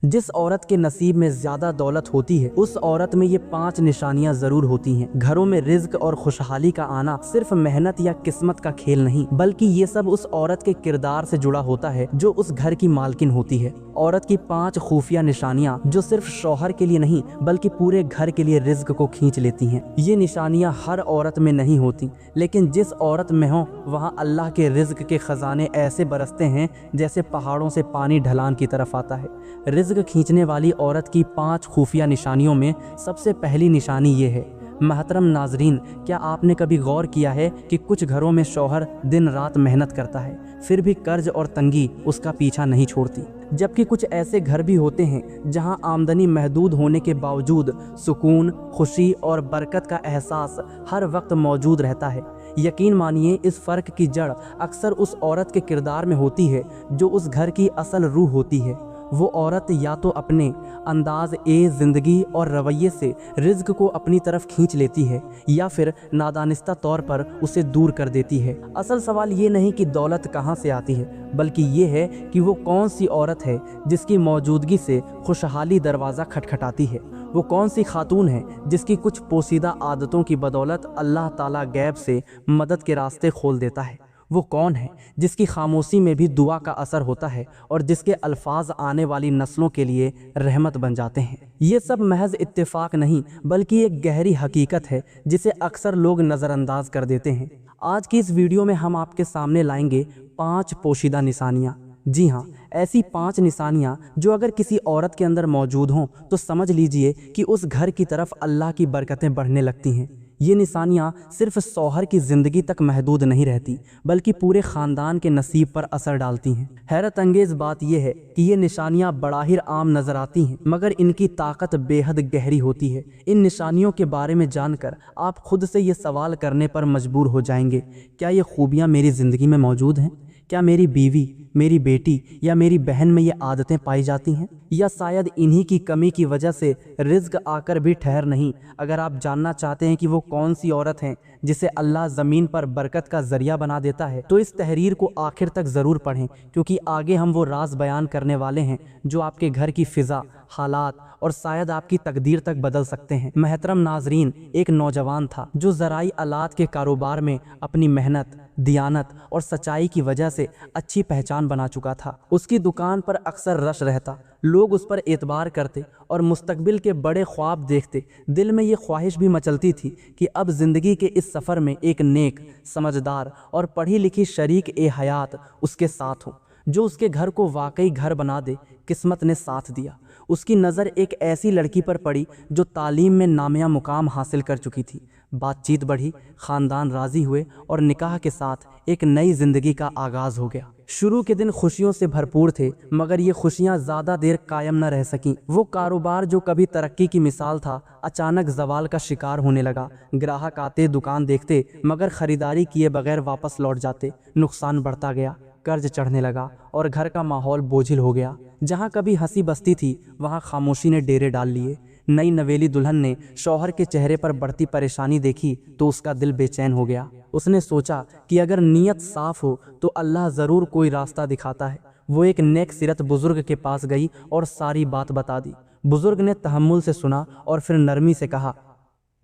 जिस औरत के नसीब में ज्यादा दौलत होती है उस औरत में ये 5 निशानियां जरूर होती हैं। घरों में रिज्क और खुशहाली का आना सिर्फ मेहनत या किस्मत का खेल नहीं, बल्कि ये सब उस औरत के किरदार से जुड़ा होता है जो उस घर की मालकिन होती है। औरत की 5 खुफिया निशानियां जो सिर्फ शौहर के लिए नहीं बल्कि पूरे घर के लिए रिज्क को खींच लेती हैं। ये निशानियां हर औरत में नहीं होती, लेकिन जिस औरत में हो वहाँ अल्लाह के रिज्क के खजाने ऐसे बरसते हैं जैसे पहाड़ों से पानी ढलान की तरफ आता है। रिज्क खींचने वाली औरत की 5 खुफिया निशानियों में सबसे पहली निशानी ये है। महतरम नाजरीन, क्या आपने कभी गौर किया है कि कुछ घरों में शौहर दिन रात मेहनत करता है फिर भी कर्ज और तंगी उसका पीछा नहीं छोड़ती, जबकि कुछ ऐसे घर भी होते हैं जहां आमदनी महदूद होने के बावजूद सुकून, खुशी और बरकत का एहसास हर वक्त मौजूद रहता है। यकीन मानिए, इस फ़र्क की जड़ अक्सर उस औरत के किरदार में होती है जो उस घर की असल रूह होती है। वो औरत या तो अपने अंदाज ज़िंदगी और रवैये से रिज्क को अपनी तरफ खींच लेती है या फिर नादानिस्ता तौर पर उसे दूर कर देती है। असल सवाल ये नहीं कि दौलत कहाँ से आती है, बल्कि ये है कि वो कौन सी औरत है जिसकी मौजूदगी से खुशहाली दरवाज़ा खटखटाती है। वो कौन सी खातून है जिसकी कुछ पोसीदा आदतों की बदौलत अल्लाह ताला गैब से मदद के रास्ते खोल देता है। वो कौन है जिसकी खामोशी में भी दुआ का असर होता है और जिसके अल्फाज आने वाली नस्लों के लिए रहमत बन जाते हैं। ये सब महज इत्तेफाक नहीं बल्कि एक गहरी हकीकत है जिसे अक्सर लोग नज़रअंदाज कर देते हैं। आज की इस वीडियो में हम आपके सामने लाएंगे 5 पोशीदा निशानियाँ। जी हाँ, ऐसी 5 निशानियाँ जो अगर किसी औरत के अंदर मौजूद हों तो समझ लीजिए कि उस घर की तरफ अल्लाह की बरकतें बढ़ने लगती हैं। ये निशानियाँ सिर्फ शौहर की ज़िंदगी तक महदूद नहीं रहती बल्कि पूरे ख़ानदान के नसीब पर असर डालती हैं। हैरत अंगेज़ बात यह है कि ये निशानियाँ बड़ाहिर आम नज़र आती हैं मगर इनकी ताकत बेहद गहरी होती है। इन निशानियों के बारे में जानकर आप खुद से ये सवाल करने पर मजबूर हो जाएंगे, क्या ये खूबियाँ मेरी ज़िंदगी में मौजूद हैं? क्या मेरी बीवी, मेरी बेटी या मेरी बहन में ये आदतें पाई जाती हैं? या शायद इन्हीं की कमी की वजह से रिज्क आकर भी ठहर नहीं। अगर आप जानना चाहते हैं कि वो कौन सी औरत हैं जिसे अल्लाह ज़मीन पर बरकत का ज़रिया बना देता है, तो इस तहरीर को आखिर तक ज़रूर पढ़ें, क्योंकि आगे हम वो राज बयान करने वाले हैं जो आपके घर की फ़िज़ा, हालात और शायद आपकी तकदीर तक बदल सकते हैं। महतरम नाजरीन, एक नौजवान था जो ज़राई आलात के कारोबार में अपनी मेहनत, दियानत और सच्चाई की वजह से अच्छी पहचान बना चुका था। उसकी दुकान पर अक्सर रश रहता, लोग उस पर एतबार करते और मुस्तकबिल के बड़े ख्वाब देखते। दिल में ये ख्वाहिश भी मचलती थी कि अब ज़िंदगी के इस सफ़र में एक नेक, समझदार और पढ़ी लिखी शरीक ए हयात उसके साथ हो जो उसके घर को वाकई घर बना दे। किस्मत ने साथ दिया। उसकी नज़र एक ऐसी लड़की पर पड़ी जो तालीम में नामिया मुकाम हासिल कर चुकी थी। बातचीत बढ़ी, ख़ानदान राज़ी हुए और निकाह के साथ एक नई ज़िंदगी का आगाज़ हो गया। शुरू के दिन खुशियों से भरपूर थे मगर ये खुशियाँ ज़्यादा देर कायम न रह सकीं। वो कारोबार जो कभी तरक्की की मिसाल था अचानक ज़वाल का शिकार होने लगा। ग्राहक आते, दुकान देखते मगर ख़रीदारी किए बगैर वापस लौट जाते। नुकसान बढ़ता गया, कर्ज चढ़ने लगा और घर का माहौल बोझिल हो गया। जहाँ कभी हंसी बसती थी वहाँ खामोशी ने डेरे डाल लिए। नई नवेली दुल्हन ने शौहर के चेहरे पर बढ़ती परेशानी देखी तो उसका दिल बेचैन हो गया। उसने सोचा कि अगर नीयत साफ हो तो अल्लाह ज़रूर कोई रास्ता दिखाता है। वो एक नेक सिरत बुजुर्ग के पास गई और सारी बात बता दी। बुजुर्ग ने तहम्मुल से सुना और फिर नरमी से कहा,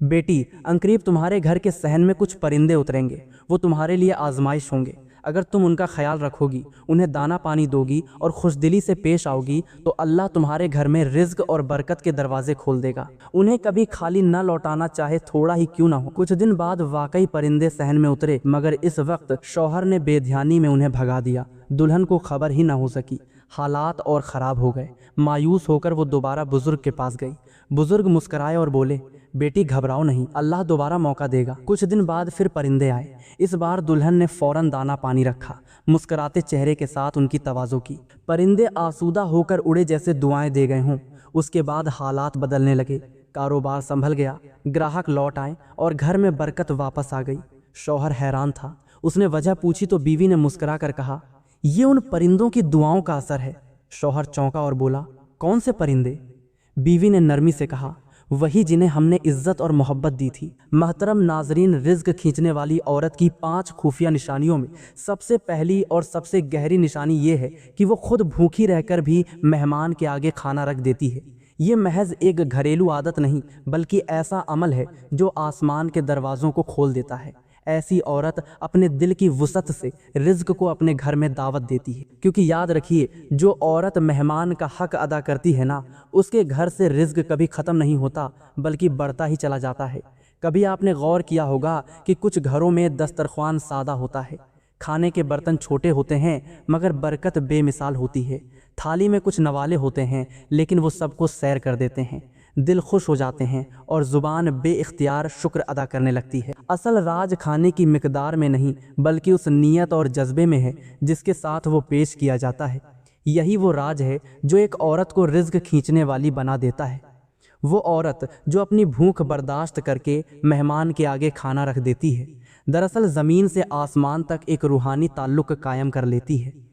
बेटी, अनकरीब तुम्हारे घर के सहन में कुछ परिंदे उतरेंगे। वो तुम्हारे लिए आजमाइश होंगे। अगर तुम उनका ख्याल रखोगी, उन्हें दाना पानी दोगी और खुशदिली से पेश आओगी तो अल्लाह तुम्हारे घर में रिज्क और बरकत के दरवाजे खोल देगा। उन्हें कभी खाली न लौटाना, चाहे थोड़ा ही क्यों ना हो। कुछ दिन बाद वाकई परिंदे सहन में उतरे मगर इस वक्त शौहर ने बेध्यानी में उन्हें भगा दिया। दुल्हन को खबर ही ना हो सकी। हालात और ख़राब हो गए। मायूस होकर वो दोबारा बुजुर्ग के पास गई। बुजुर्ग मुस्कराए और बोले, बेटी घबराओ नहीं, अल्लाह दोबारा मौका देगा। कुछ दिन बाद फिर परिंदे आए। इस बार दुल्हन ने फौरन दाना पानी रखा, मुस्कराते चेहरे के साथ उनकी तवाज़ो की। परिंदे आसूदा होकर उड़े जैसे दुआएं दे गए हों। उसके बाद हालात बदलने लगे। कारोबार संभल गया, ग्राहक लौट आए और घर में बरकत वापस आ गई। शौहर हैरान था। उसने वजह पूछी तो बीवी ने मुस्करा कर कहा, ये उन परिंदों की दुआओं का असर है। शौहर चौंका और बोला, कौन से परिंदे? बीवी ने नरमी से कहा, वही जिन्हें हमने इज्जत और मोहब्बत दी थी। महतरम नाजरीन, रिज्क खींचने वाली औरत की 5 खुफिया निशानियों में सबसे पहली और सबसे गहरी निशानी ये है कि वो खुद भूखी रहकर भी मेहमान के आगे खाना रख देती है। ये महज एक घरेलू आदत नहीं बल्कि ऐसा अमल है जो आसमान के दरवाज़ों को खोल देता है। ऐसी औरत अपने दिल की वुसअत से रिज्क को अपने घर में दावत देती है, क्योंकि याद रखिए, जो औरत मेहमान का हक अदा करती है ना, उसके घर से रिज्क कभी ख़त्म नहीं होता बल्कि बढ़ता ही चला जाता है। कभी आपने गौर किया होगा कि कुछ घरों में दस्तरख्वान सादा होता है, खाने के बर्तन छोटे होते हैं मगर बरकत बेमिसाल होती है। थाली में कुछ नवाले होते हैं लेकिन वो सबको सैर कर देते हैं। दिल खुश हो जाते हैं और ज़ुबान बेइख्तियार शुक्र अदा करने लगती है। असल राज खाने की मिकदार में नहीं बल्कि उस नीयत और जज्बे में है जिसके साथ वो पेश किया जाता है। यही वो राज है जो एक औरत को रिज्क खींचने वाली बना देता है। वो औरत जो अपनी भूख बर्दाश्त करके मेहमान के आगे खाना रख देती है, दरअसल ज़मीन से आसमान तक एक रूहानी ताल्लुक़ कायम कर लेती है।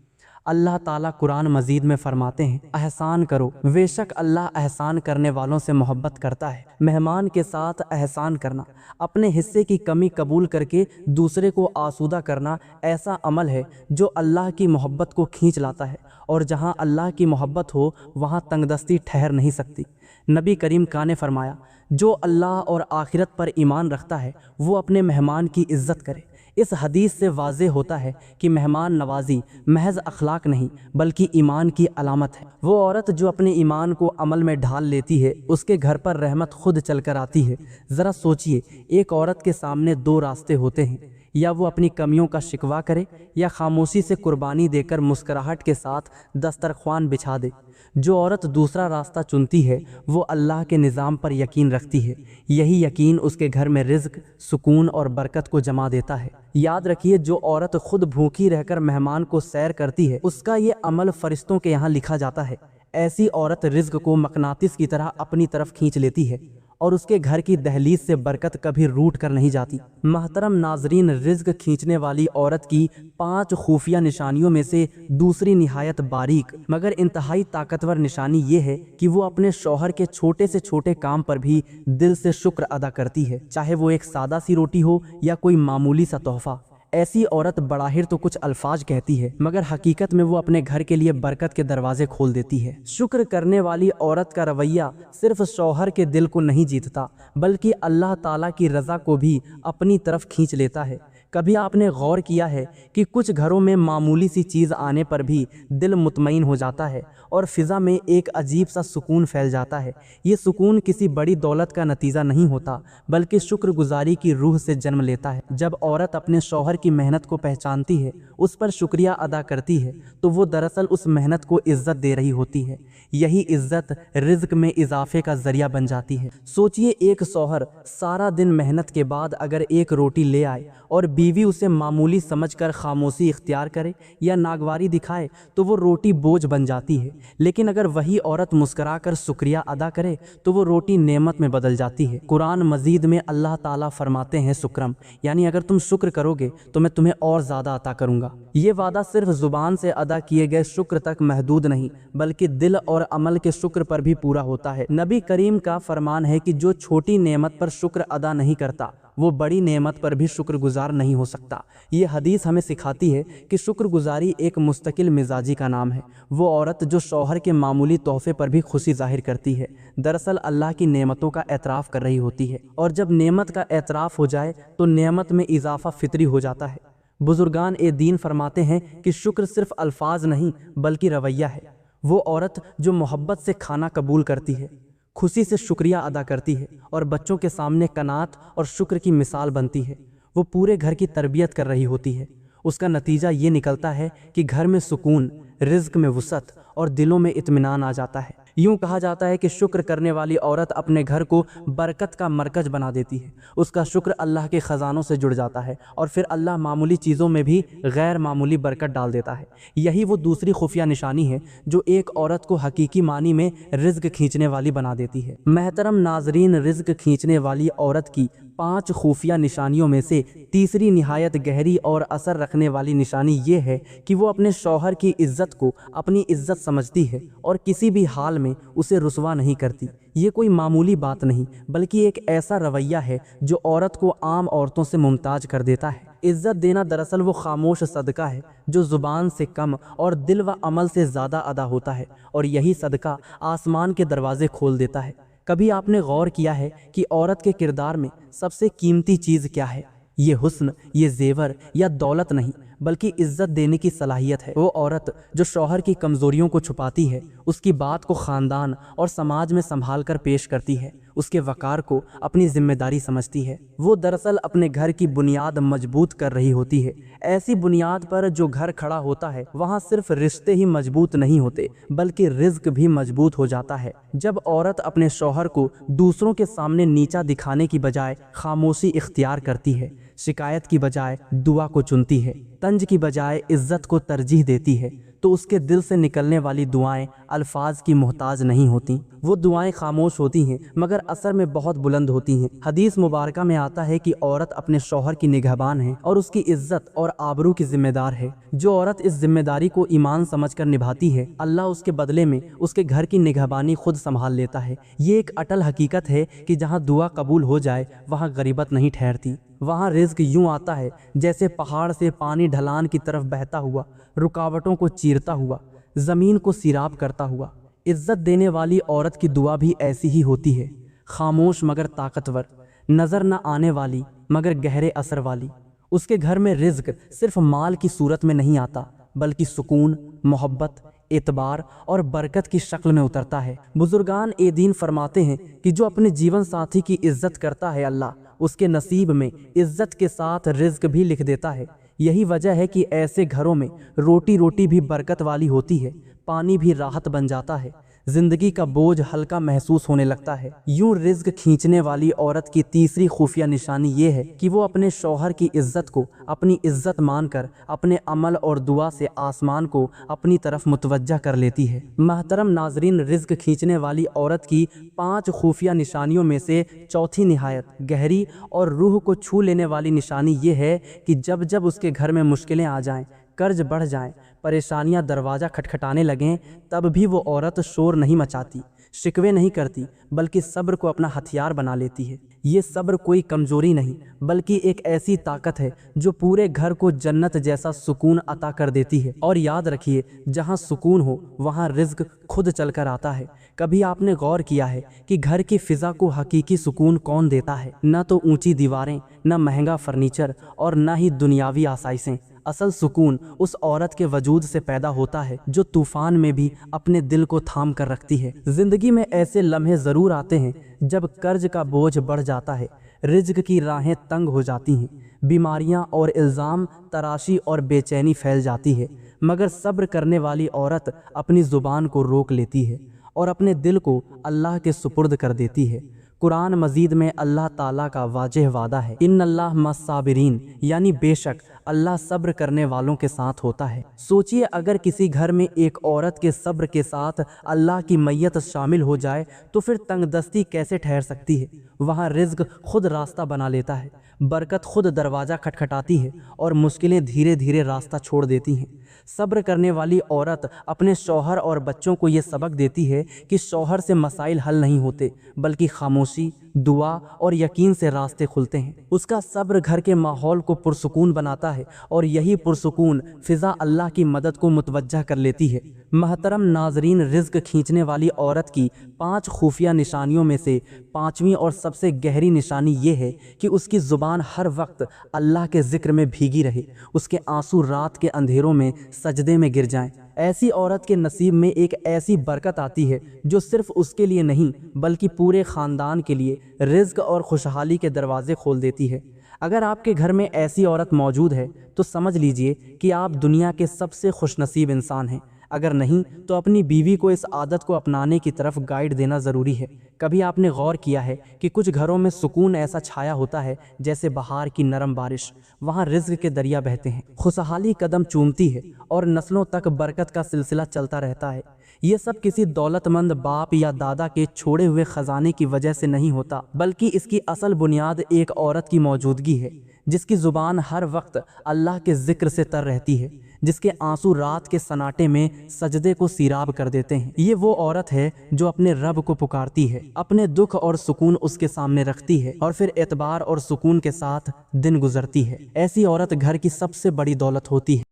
अल्लाह ताला कुरान मजीद में फरमाते हैं, एहसान करो, बेशक अल्लाह एहसान करने वालों से मोहब्बत करता है। मेहमान के साथ एहसान करना, अपने हिस्से की कमी कबूल करके दूसरे को आसूदा करना ऐसा अमल है जो अल्लाह की मोहब्बत को खींच लाता है, और जहाँ अल्लाह की मोहब्बत हो वहाँ तंगदस्ती ठहर नहीं सकती। नबी करीम का ने फरमाया, जो अल्लाह और आखिरत पर ईमान रखता है वो अपने मेहमान की इज्जत करे। इस हदीस से वाज़े होता है कि मेहमान नवाजी महज अखलाक नहीं बल्कि ईमान की अलामत है। वो औरत जो अपने ईमान को अमल में ढाल लेती है, उसके घर पर रहमत खुद चल कर आती है। ज़रा सोचिए, एक औरत के सामने 2 रास्ते होते हैं, या वो अपनी कमियों का शिकवा करे या खामोशी से कुर्बानी देकर मुस्कुराहट के साथ दस्तरख्वान बिछा दे। जो औरत दूसरा रास्ता चुनती है वो अल्लाह के निज़ाम पर यकीन रखती है। यही यकीन उसके घर में रिज़्क, सुकून और बरकत को जमा देता है। याद रखिए, जो औरत खुद भूखी रहकर मेहमान को सैर करती है उसका ये अमल फरिश्तों के यहाँ लिखा जाता है। ऐसी औरत रिज़्क को मकनातिस की तरह अपनी तरफ खींच लेती है और उसके घर की दहलीज से बरकत कभी रूट कर नहीं जाती। महतरम नाजरीन, रिज्क खींचने वाली औरत की 5 खुफिया निशानियों में से दूसरी निहायत बारीक मगर इंतहाई ताकतवर निशानी ये है कि वो अपने शौहर के छोटे से छोटे काम पर भी दिल से शुक्र अदा करती है, चाहे वो एक सादा सी रोटी हो या कोई मामूली सा तोहफा। ऐसी औरत बड़ाहिर तो कुछ अल्फाज कहती है मगर हकीकत में वो अपने घर के लिए बरकत के दरवाजे खोल देती है। शुक्र करने वाली औरत का रवैया सिर्फ शौहर के दिल को नहीं जीतता बल्कि अल्लाह ताला की रज़ा को भी अपनी तरफ खींच लेता है। कभी आपने गौर किया है कि कुछ घरों में मामूली सी चीज़ आने पर भी दिल मुतमईन हो जाता है और फ़िज़ा में एक अजीब सा सुकून फैल जाता है। ये सुकून किसी बड़ी दौलत का नतीजा नहीं होता बल्कि शुक्रगुजारी की रूह से जन्म लेता है। जब औरत अपने शौहर की मेहनत को पहचानती है, उस पर शुक्रिया अदा करती है, तो वो दरअसल उस मेहनत को इज्जत दे रही होती है। यही इज्जत रिज्क में इजाफे का जरिया बन जाती है। सोचिए, एक शौहर सारा दिन मेहनत के बाद अगर एक रोटी ले आए और बीवी उसे मामूली समझकर खामोशी इख्तियार करे या नागवारी दिखाए तो वो रोटी बोझ बन जाती है। लेकिन अगर वही औरत मुस्कुराकर शुक्रिया अदा करे तो वो रोटी नेमत में बदल जाती है। कुरान मजीद में अल्लाह ताला फरमाते हैं, शुक्रम, यानी अगर तुम शुक्र करोगे तो मैं तुम्हें और ज़्यादा अता करूँगा। ये वादा सिर्फ ज़ुबान से अदा किए गए शुक्र तक महदूद नहीं बल्कि दिल और अमल के शुक्र पर भी पूरा होता है। नबी करीम का फरमान है कि जो छोटी नेमत पर शुक्र अदा नहीं करता वो बड़ी नेमत पर भी शुक्रगुजार नहीं हो सकता। ये हदीस हमें सिखाती है कि शुक्रगुजारी एक मुस्तकिल मिजाजी का नाम है। वो औरत जो शौहर के मामूली तोहफे पर भी खुशी जाहिर करती है, दरअसल अल्लाह की नेमतों का एतराफ़ कर रही होती है, और जब नेमत का एतराफ़ हो जाए तो नेमत में इजाफा फितरी हो जाता है। बुजुर्गान ए दीन फरमाते हैं कि शुक्र सिर्फ अल्फाज नहीं बल्कि रवैया है। वो औरत जो मोहब्बत से खाना कबूल करती है, खुशी से शुक्रिया अदा करती है और बच्चों के सामने कनात और शुक्र की मिसाल बनती है, वो पूरे घर की तरबियत कर रही होती है। उसका नतीजा ये निकलता है कि घर में सुकून, रिज्क में वुसअत और दिलों में इत्मीनान आ जाता है। यूँ कहा जाता है कि शुक्र करने वाली औरत अपने घर को बरकत का मरकज बना देती है। उसका शुक्र अल्लाह के ख़जानों से जुड़ जाता है और फिर अल्लाह मामूली चीज़ों में भी गैर मामूली बरकत डाल देता है। यही वो दूसरी खुफिया निशानी है जो एक औरत को हकीकी मानी में रिज्क खींचने वाली बना देती है। महतरम नाजरीन, रिज्क खींचने वाली औरत की 5 खुफिया निशानियों में से तीसरी निहायत गहरी और असर रखने वाली निशानी ये है कि वो अपने शौहर की इज्जत को अपनी इज्जत समझती है और किसी भी हाल में उसे रुसवा नहीं करती। ये कोई मामूली बात नहीं बल्कि एक ऐसा रवैया है जो औरत को आम औरतों से मुमताज कर देता है। इज्जत देना दरअसल वो खामोश सदका है जो ज़ुबान से कम और दिल व अमल से ज़्यादा अदा होता है, और यही सदका आसमान के दरवाजे खोल देता है। कभी आपने गौर किया है कि औरत के किरदार में सबसे कीमती चीज़ क्या है? ये हुस्न, ये जेवर या दौलत नहीं बल्कि इज्जत देने की सलाहियत है। वो औरत जो शौहर की कमज़ोरियों को छुपाती है, उसकी बात को ख़ानदान और समाज में संभाल कर पेश करती है, उसके वक़ार को अपनी जिम्मेदारी समझती है, वो दरअसल अपने घर की बुनियाद मजबूत कर रही होती है। ऐसी बुनियाद पर जो घर खड़ा होता है वहाँ सिर्फ रिश्ते ही मजबूत नहीं होते बल्कि रिज्क भी मजबूत हो जाता है। जब औरत अपने शौहर को दूसरों के सामने नीचा दिखाने की बजाय खामोशी इख्तियार करती है, शिकायत की बजाय दुआ को चुनती है, तंज की बजाय इज्जत को तरजीह देती है, तो उसके दिल से निकलने वाली दुआएं अल्फाज की मोहताज नहीं होती। वो दुआएं खामोश होती हैं मगर असर में बहुत बुलंद होती हैं। हदीस मुबारका में आता है कि औरत अपने शौहर की निगहबान है और उसकी इज्जत और आबरू की जिम्मेदार है। जो औरत इस जिम्मेदारी को ईमान समझकर निभाती है, अल्लाह उसके बदले में उसके घर की निगहबानी खुद संभाल लेता है। ये एक अटल हकीकत है कि जहाँ दुआ कबूल हो जाए वहाँ गरीबत नहीं ठहरती। वहाँ रिज्क यूँ आता है जैसे पहाड़ से पानी ढलान की तरफ बहता हुआ, रुकावटों को चीरता हुआ, ज़मीन को सिराब करता हुआ। इज्जत देने वाली औरत की दुआ भी ऐसी ही होती है, खामोश मगर ताकतवर, नज़र न आने वाली मगर गहरे असर वाली। उसके घर में रिज्क सिर्फ माल की सूरत में नहीं आता बल्कि सुकून, मोहब्बत, एतबार और बरकत की शक्ल में उतरता है। बुजुर्गान ए दीन फरमाते हैं कि जो अपने जीवन साथी की इज्जत करता है, अल्लाह उसके नसीब में इज्जत के साथ रिज्क भी लिख देता है। यही वजह है कि ऐसे घरों में रोटी रोटी भी बरकत वाली होती है, पानी भी राहत बन जाता है, जिंदगी का बोझ हल्का महसूस होने लगता है। यूं रिज्क खींचने वाली औरत की तीसरी खुफिया निशानी ये है कि वो अपने शौहर की इज्जत को अपनी इज्जत मानकर अपने अमल और दुआ से आसमान को अपनी तरफ मुतवज्जा कर लेती है। महतरम नाजरीन, रिज्क खींचने वाली औरत की 5 खुफिया निशानियों में से चौथी निहायत गहरी और रूह को छू लेने वाली निशानी ये है कि जब जब उसके घर में मुश्किलें आ जाएं, कर्ज बढ़ जाएं, परेशानियां दरवाज़ा खटखटाने लगें, तब भी वो औरत शोर नहीं मचाती, शिकवे नहीं करती बल्कि सब्र को अपना हथियार बना लेती है। ये सब्र कोई कमजोरी नहीं बल्कि एक ऐसी ताकत है जो पूरे घर को जन्नत जैसा सुकून अता कर देती है। और याद रखिए, जहाँ सुकून हो वहाँ रिज्क खुद चलकर आता है। कभी आपने गौर किया है कि घर की फिजा को हकीकी सुकून कौन देता है? न तो ऊंची दीवारें, न महंगा फर्नीचर और न ही दुनियावी आसाइशें। असल सुकून उस औरत के वजूद से पैदा होता है जो तूफान में भी अपने दिल को थाम कर रखती है। जिंदगी में ऐसे लम्हे ज़रूर आते हैं जब कर्ज का बोझ बढ़ जाता है, रिज्क की राहें तंग हो जाती हैं, बीमारियां और इल्ज़ाम तराशी और बेचैनी फैल जाती है, मगर सब्र करने वाली औरत अपनी ज़ुबान को रोक लेती है और अपने दिल को अल्लाह के सुपुर्द कर देती है। कुरान मजीद में अल्लाह ताला का वाज़ेह वादा है, इन्नल्लाह मस्साबिरीन, यानी बेशक अल्लाह सब्र करने वालों के साथ होता है। सोचिए, अगर किसी घर में एक औरत के सब्र के साथ अल्लाह की मैयत शामिल हो जाए तो फिर तंगदस्ती कैसे ठहर सकती है? वहाँ रिज्क खुद रास्ता बना लेता है, बरकत खुद दरवाज़ा खटखटाती है और मुश्किलें धीरे धीरे रास्ता छोड़ देती हैं। सब्र करने वाली औरत अपने शौहर और बच्चों को ये सबक देती है कि शौहर से मसाइल हल नहीं होते बल्कि खामोशी, दुआ और यकीन से रास्ते खुलते हैं। उसका सब्र घर के माहौल को पुरसुकून बनाता है और यही पुरसुकून फिजा अल्लाह की मदद को मुतवज्जा कर लेती है। महतरम नाजरीन, रिज्क खींचने वाली औरत की 5 खुफिया निशानियों में से 5वीं और सबसे गहरी निशानी ये है कि उसकी ज़ुबान हर वक्त अल्लाह के ज़िक्र में भीगी रहे, उसके आंसू रात के अंधेरों में सजदे में गिर जाएं। ऐसी औरत के नसीब में एक ऐसी बरकत आती है जो सिर्फ उसके लिए नहीं बल्कि पूरे ख़ानदान के लिए रिज्क और खुशहाली के दरवाजे खोल देती है। अगर आपके घर में ऐसी औरत मौजूद है तो समझ लीजिए कि आप दुनिया के सबसे खुशनसीब इंसान हैं। अगर नहीं तो अपनी बीवी को इस आदत को अपनाने की तरफ गाइड देना ज़रूरी है। कभी आपने गौर किया है कि कुछ घरों में सुकून ऐसा छाया होता है जैसे बहार की नरम बारिश, वहाँ रिज्क के दरिया बहते हैं, खुशहाली कदम चूमती है और नस्लों तक बरकत का सिलसिला चलता रहता है। ये सब किसी दौलतमंद बाप या दादा के छोड़े हुए खजाने की वजह से नहीं होता, बल्कि इसकी असल बुनियाद एक औरत की मौजूदगी है, जिसकी जुबान हर वक्त अल्लाह के जिक्र से तर रहती है, जिसके आंसू रात के सन्नाटे में सजदे को सीराब कर देते हैं। ये वो औरत है जो अपने रब को पुकारती है, अपने दुख और सुकून उसके सामने रखती है और फिर एतबार और सुकून के साथ दिन गुजरती है। ऐसी औरत घर की सबसे बड़ी दौलत होती है।